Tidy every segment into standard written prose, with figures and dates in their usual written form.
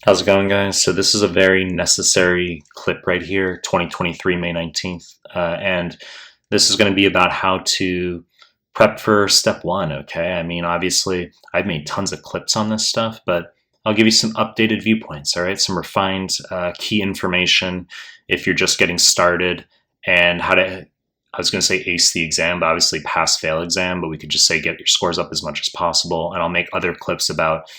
How's it going, guys? So this is a very necessary clip right here, 2023, May 19th. And this is going to be about how to prep for step one, okay? I mean, obviously, I've made tons of clips on this stuff, but I'll give you some updated viewpoints, all right? Some refined key information if you're just getting started and how to, I was going to say ace the exam, but obviously pass-fail exam, but we could just say get your scores up as much as possible. And I'll make other clips about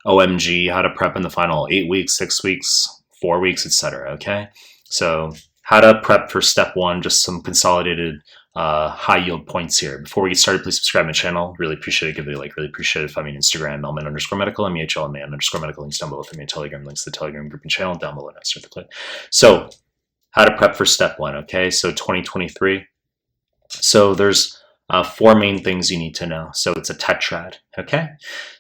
OMG, how to prep in the final 8 weeks, 6 weeks, 4 weeks, etc. Okay, so how to prep for step one, just some consolidated high yield points here. Before we get started, please subscribe to my channel. Really appreciate it. Give it a like. Really appreciate it. Find me on Instagram, mehlman_medical, mehlman_medical. Links down below. Find me on Telegram. Links to the Telegram group and channel down below. Now start the clip. So, how to prep for step one. Okay, so 2023. So there's four main things you need to know. So it's a tetrad, okay?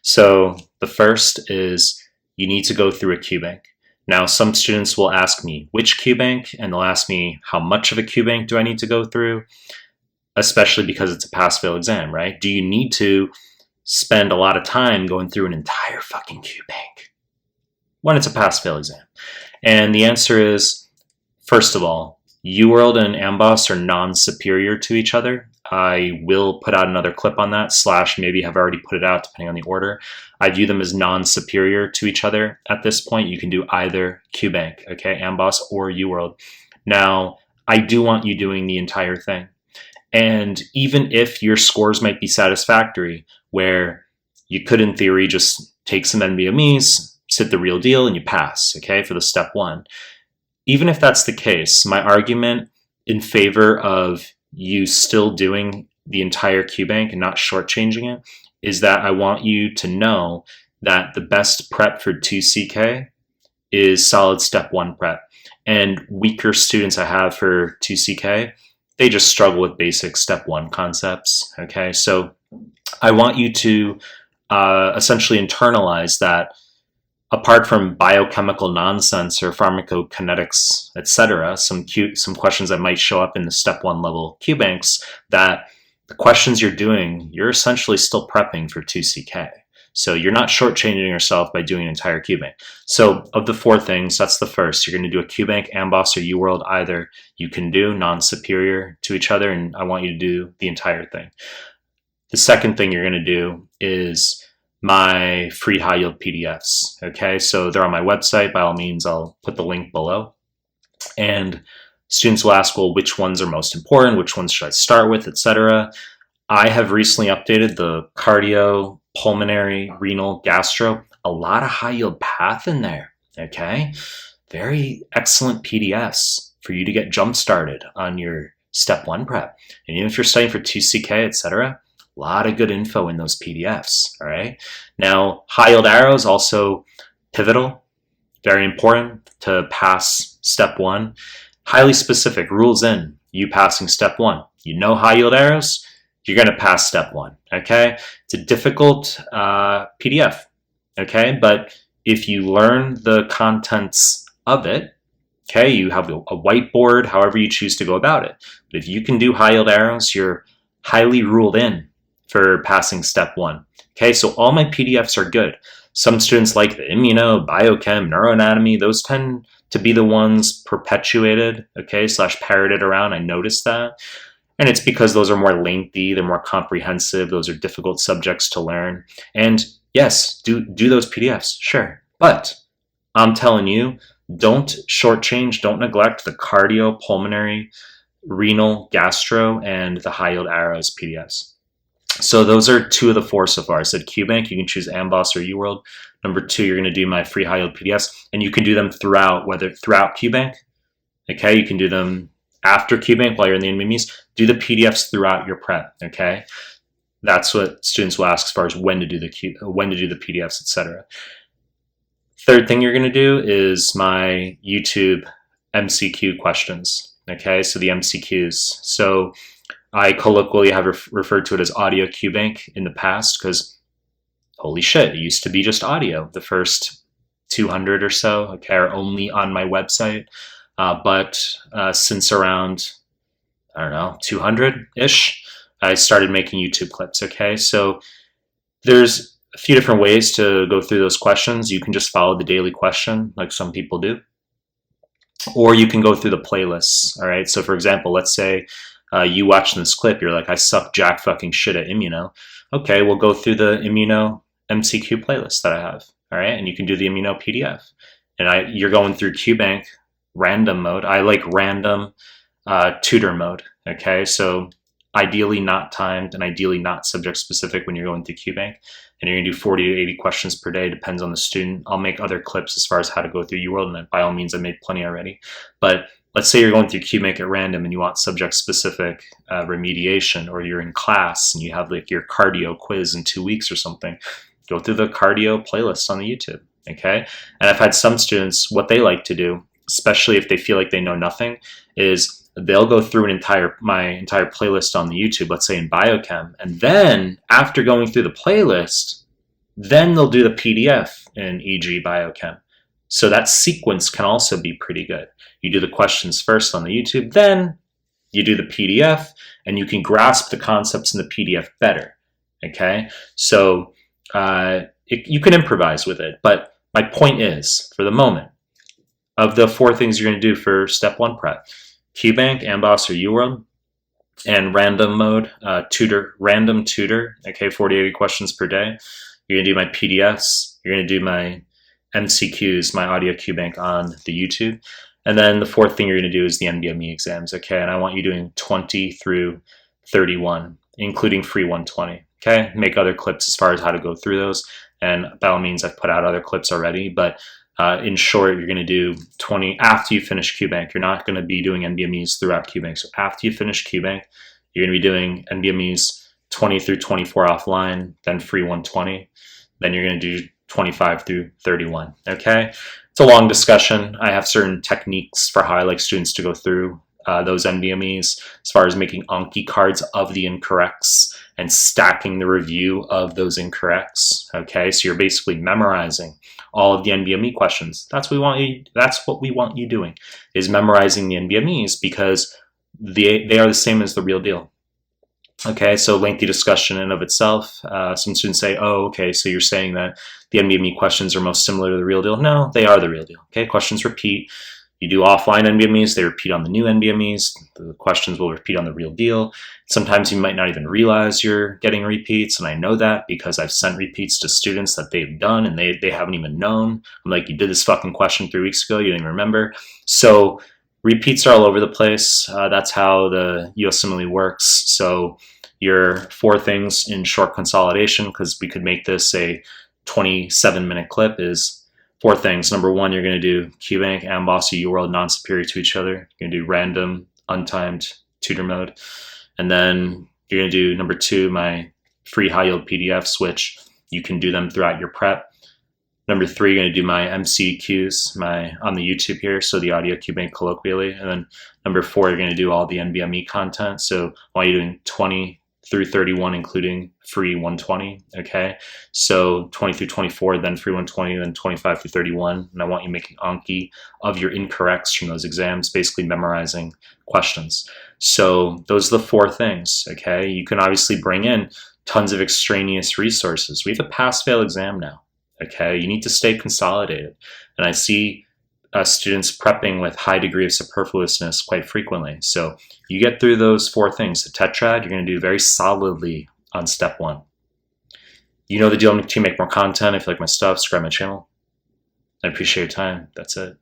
So the first is you need to go through a Qbank. Now, some students will ask me which Qbank, and they'll ask me how much of a Qbank do I need to go through, especially because it's a pass-fail exam, right? Do you need to spend a lot of time going through an entire fucking Qbank when it's a pass-fail exam? And the answer is, first of all, UWorld and Amboss are non-superior to each other. I will put out another clip on that, / maybe have already put it out depending on the order. I view them as non-superior to each other at this point. You can do either Qbank, okay, Amboss or UWorld. Now, I do want you doing the entire thing. And even if your scores might be satisfactory, where you could in theory just take some NBMEs, sit the real deal, and you pass, okay, for the step one. Even if that's the case, my argument in favor of you still doing the entire Qbank and not shortchanging it is that I want you to know that the best prep for 2CK is solid step one prep. And weaker students I have for 2CK, they just struggle with basic step one concepts, okay? So I want you to essentially internalize that apart from biochemical nonsense or pharmacokinetics, etc., some questions that might show up in the step one level Qbanks, that the questions you're doing, you're essentially still prepping for 2CK. So you're not shortchanging yourself by doing an entire Qbank. So of the four things, that's the first. You're going to do a Qbank, Amboss, or UWorld. Either you can do, non-superior to each other, and I want you to do the entire thing. The second thing you're going to do is my free high yield PDFs. Okay, so they're on my website. By all means, I'll put the link below. And students will ask, well, which ones are most important? Which ones should I start with, etc. I have recently updated the cardio, pulmonary, renal, gastro. A lot of high yield path in there. Okay, very excellent PDFs for you to get jump started on your step one prep. And even if you're studying for 2CK, etc., a lot of good info in those PDFs, all right? Now, high yield arrows also pivotal, very important to pass step one. Highly specific, rules in, you passing step one. You know high yield arrows, you're gonna pass step one, okay? It's a difficult PDF, okay? But if you learn the contents of it, okay, you have a whiteboard, however you choose to go about it. But if you can do high yield arrows, you're highly ruled in for passing step one. Okay, so all my PDFs are good. Some students like the immuno, biochem, neuroanatomy. Those tend to be the ones perpetuated, okay, / parroted around. I noticed that. And it's because those are more lengthy, they're more comprehensive, those are difficult subjects to learn. And yes, do those PDFs, sure. But I'm telling you, don't shortchange, don't neglect the cardio, pulmonary, renal, gastro, and the high yield arrows PDFs. So those are two of the four so far. I said Qbank, you can choose Amboss or UWorld. Number two, you're going to do my free high yield PDFs, and you can do them throughout Qbank. Okay, you can do them after Qbank while you're in the NBMEs. Do the PDFs throughout your prep. Okay, that's what students will ask as far as when to do the PDFs, etc. Third thing you're going to do is my YouTube MCQ questions. Okay, so the MCQs. So I colloquially have referred to it as audio Qbank in the past because, holy shit, it used to be just audio. The first 200 or so, okay, are only on my website. But since around, I don't know, 200-ish, I started making YouTube clips, okay? So there's a few different ways to go through those questions. You can just follow the daily question like some people do, or you can go through the playlists. All right. So for example, let's say you watching this clip, you're like, I suck jack fucking shit at immuno. Okay, we'll go through the immuno MCQ playlist that I have. All right. And you can do the immuno PDF. And you're going through Qbank random mode. I like random tutor mode. Okay. So ideally not timed and ideally not subject specific when you're going through Qbank. And you're going to do 40 to 80 questions per day, depends on the student. I'll make other clips as far as how to go through UWorld, and by all means, I made plenty already. But let's say you're going through Qbank at random and you want subject specific remediation, or you're in class and you have like your cardio quiz in 2 weeks or something. Go through the cardio playlist on the YouTube. Okay. And I've had some students, what they like to do, especially if they feel like they know nothing, is they'll go through my entire playlist on the YouTube, let's say in biochem, and then after going through the playlist, then they'll do the PDF in e.g. biochem. So that sequence can also be pretty good. You do the questions first on the YouTube, then you do the PDF, and you can grasp the concepts in the PDF better. Okay, so you can improvise with it, but my point is, for the moment, of the 4 things you're going to do for step 1 prep, Qbank, Amboss, or UWorld, and random mode, random tutor, okay, 40, 80 questions per day. You're going to do my PDFs. You're going to do my MCQs, my audio Qbank on the YouTube. And then the 4th thing you're going to do is the NBME exams, okay? And I want you doing 20 through 31, including free 120, okay? Make other clips as far as how to go through those. And by all means, I've put out other clips already, but in short, you're going to do 20 after you finish Qbank. You're not going to be doing NBMEs throughout Qbank. So after you finish Qbank, you're going to be doing NBMEs 20 through 24 offline, then free 120. Then you're going to do 25 through 31. Okay? It's a long discussion. I have certain techniques for how I like students to go through those NBMEs as far as making Anki cards of the incorrects and stacking the review of those incorrects. Okay? So you're basically memorizing all of the NBME questions. That's what we want you doing, is memorizing the NBMEs, because they are the same as the real deal. Okay, so lengthy discussion in of itself. Some students say, oh, okay, so you're saying that the NBME questions are most similar to the real deal. No, they are the real deal. Okay, questions repeat. You do offline NBMEs, they repeat on the new NBMEs. The questions will repeat on the real deal. Sometimes you might not even realize you're getting repeats, and I know that because I've sent repeats to students that they've done and they haven't even known. I'm like, you did this fucking question 3 weeks ago, you didn't even remember. So repeats are all over the place. That's how the USMLE works. So your 4 things in short consolidation, because we could make this a 27-minute clip, is 4 things. Number 1, you're going to do Qbank, Amboss, or UWorld non-superior to each other. You're going to do random, untimed tutor mode. And then you're going to do number 2, my free high-yield PDFs, which you can do them throughout your prep. Number 3, you're going to do my MCQs on the YouTube here, so the audio Qbank colloquially. And then number 4, you're going to do all the NBME content. So while you're doing 20 through 31, including free 120, okay? So 20 through 24, then free 120, then 25 through 31. And I want you making Anki of your incorrects from those exams, basically memorizing questions. So those are the 4 things, okay? You can obviously bring in tons of extraneous resources. We have a pass-fail exam now. Okay, you need to stay consolidated. And I see students prepping with high degree of superfluousness quite frequently. So you get through those 4 things. The tetrad, you're going to do very solidly on step 1. You know the deal. To make more content, if you like my stuff, subscribe my channel. I appreciate your time. That's it.